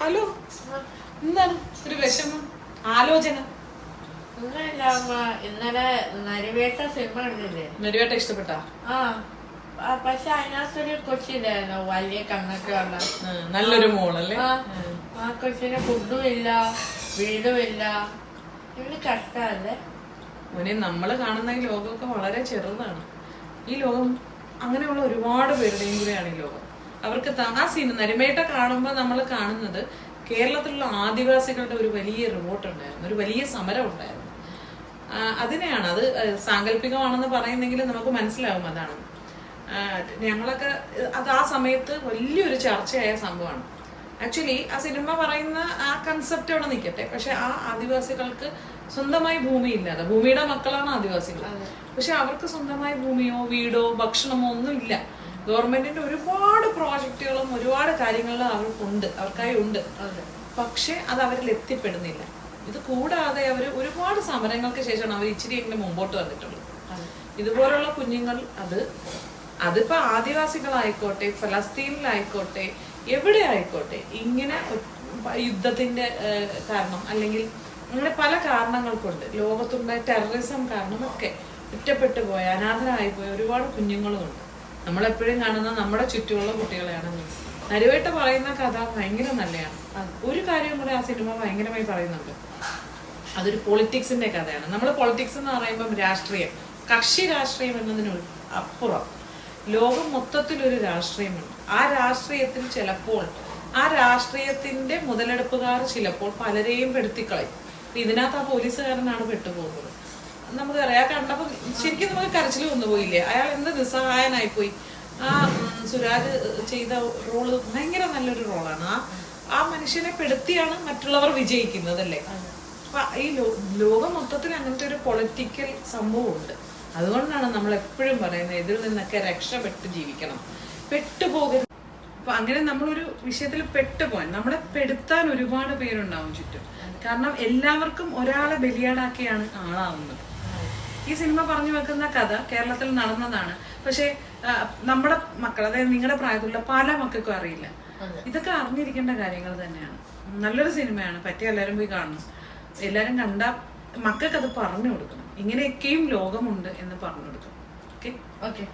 Hello, എന്താണ് ഒരു വിഷമം ആലോചന? ഇന്നലെ നരിവേട്ട സിനിമ കണ്ടില്ലേ? നരിവേട്ട ഇഷ്ടപ്പെട്ടാ? പക്ഷെ അതിനകത്തൊരു കൊച്ചില്ലായിരുന്നു, വലിയ കണ്ണൊക്കെ ഉള്ള നല്ലൊരു മോളല്ലേ? ആ കൊച്ചിന് ഫുഡും ഇല്ല, വീടും ഇല്ല. ഇവര് കഷ്ടല്ലേ മോനെ. നമ്മള് കാണുന്ന ഈ ലോകമൊക്കെ വളരെ ചെറുതാണ്. ഈ ലോകം അങ്ങനെയുള്ള ഒരുപാട് പേരുടെയും കൂടെയാണ് ഈ ലോകം. അവർക്ക് ആ സീൻ നരിമേട്ട കാണുമ്പോൾ നമ്മൾ കാണുന്നത് കേരളത്തിലുള്ള ആദിവാസികളുടെ ഒരു വലിയ റിവോൾട്ട് ഉണ്ടായിരുന്നു, ഒരു വലിയ സമരം ഉണ്ടായിരുന്നു. അതിനെയാണ്, അത് സാങ്കല്പികമാണെന്ന് പറയുന്നെങ്കിൽ നമുക്ക് മനസ്സിലാവും അതാണ്. ഞങ്ങളൊക്കെ അത് ആ സമയത്ത് വലിയൊരു ചർച്ചയായ സംഭവമാണ്. ആക്ച്വലി ആ സിനിമ പറയുന്ന ആ കൺസെപ്റ്റ് അവിടെ നിൽക്കട്ടെ, പക്ഷെ ആ ആദിവാസികൾക്ക് സ്വന്തമായി ഭൂമിയില്ലാതെ, ഭൂമിയുടെ മക്കളാണ് ആദിവാസികൾ, പക്ഷെ അവർക്ക് സ്വന്തമായി ഭൂമിയോ വീടോ ഭക്ഷണമോ ഒന്നും ഇല്ല. ഗവൺമെന്റിന്റെ ഒരുപാട് പ്രോജക്റ്റുകളും ഒരുപാട് കാര്യങ്ങളും അവർക്കായി ഉണ്ട്, പക്ഷെ അത് അവരിൽ എത്തിപ്പെടുന്നില്ല. ഇത് കൂടാതെ അവർ ഒരുപാട് സമരങ്ങൾക്ക് ശേഷമാണ് അവർ ഇച്ചിരിയെങ്കിലും മുമ്പോട്ട് വന്നിട്ടുള്ളത്. ഇതുപോലുള്ള കുഞ്ഞുങ്ങൾ അതിപ്പോ ആദിവാസികളായിക്കോട്ടെ, ഫലസ്തീനിലായിക്കോട്ടെ, എവിടെ ആയിക്കോട്ടെ, ഇങ്ങനെ യുദ്ധത്തിന്റെ കാരണം അല്ലെങ്കിൽ അങ്ങനെ പല കാരണങ്ങൾ കൊണ്ട് ലോകത്തുണ്ടായ ടെററിസം കാരണമൊക്കെ ഒറ്റപ്പെട്ടു പോയ, അനാഥരായി പോയ ഒരുപാട് കുഞ്ഞുങ്ങളുമുണ്ട്. നമ്മളെപ്പോഴും കാണുന്ന നമ്മുടെ ചുറ്റുമുള്ള കുട്ടികളെയാണ്. നരിവേട്ട പറയുന്ന കഥ ഭയങ്കര നല്ലതാണ്. ഒരു കാര്യം കൂടെ ആ സിനിമ ഭയങ്കരമായി പറയുന്നുണ്ട്. അതൊരു പൊളിറ്റിക്സിന്റെ കഥയാണ്. നമ്മൾ പൊളിറ്റിക്സ് എന്ന് പറയുമ്പോൾ രാഷ്ട്രീയം, കക്ഷി രാഷ്ട്രീയം എന്നതിന് അപ്പുറം ലോകം മൊത്തത്തിലൊരു രാഷ്ട്രീയമുണ്ട്. ആ രാഷ്ട്രീയത്തിൽ ചിലപ്പോൾ ആ രാഷ്ട്രീയത്തിന്റെ മുതലെടുപ്പുകാർ ചിലപ്പോൾ പലരെയും പെടുത്തിക്കളയും. ഇതിനകത്ത് ആ പോലീസുകാരനാണ് പെട്ടുപോകുന്നത്. നമുക്കറിയാം, കണ്ടപ്പോൾ ശരിക്കും നമുക്ക് കരച്ചിൽ വന്നുപോയില്ലേ? അയാൾ എന്ത് നിസ്സഹായനായിപ്പോയി. ആ സുരാജ് ചെയ്ത റോള് ഭയങ്കര നല്ലൊരു റോളാണ്. ആ മനുഷ്യനെ പെടുത്തിയാണ് മറ്റുള്ളവർ വിജയിക്കുന്നത് അല്ലേ? അപ്പൊ ഈ ലോകം മൊത്തത്തിൽ അങ്ങനത്തെ ഒരു പൊളിറ്റിക്കൽ സംഭവമുണ്ട്. അതുകൊണ്ടാണ് നമ്മൾ എപ്പോഴും പറയുന്നത് ഇതിൽ നിന്നൊക്കെ രക്ഷപ്പെട്ട് ജീവിക്കണം, പെട്ടുപോകരുത്. അപ്പൊ അങ്ങനെ നമ്മളൊരു വിഷയത്തിൽ പെട്ടുപോകാൻ, നമ്മളെ പെടുത്താൻ ഒരുപാട് പേരുണ്ടാവും ചുറ്റും. കാരണം എല്ലാവർക്കും ഒരാളെ ബലിയാടാക്കിയാണ് ആളാവുന്നത്. ഈ സിനിമ പറഞ്ഞു വെക്കുന്ന കഥ കേരളത്തിൽ നടന്നതാണ്. പക്ഷെ നമ്മുടെ മക്കൾ, അതായത് നിങ്ങളുടെ പ്രായത്തിലുള്ള പല മക്കൾക്കും അറിയില്ല. ഇതൊക്കെ അറിഞ്ഞിരിക്കേണ്ട കാര്യങ്ങൾ തന്നെയാണ്. നല്ലൊരു സിനിമയാണ്, പറ്റിയ എല്ലാവരും പോയി കാണണം. എല്ലാവരും കണ്ട മക്കൾക്ക് അത് പറഞ്ഞു കൊടുക്കണം. ഇങ്ങനെയൊക്കെയും ലോകമുണ്ട് എന്ന് പറഞ്ഞു കൊടുക്കണം. ഓക്കെ.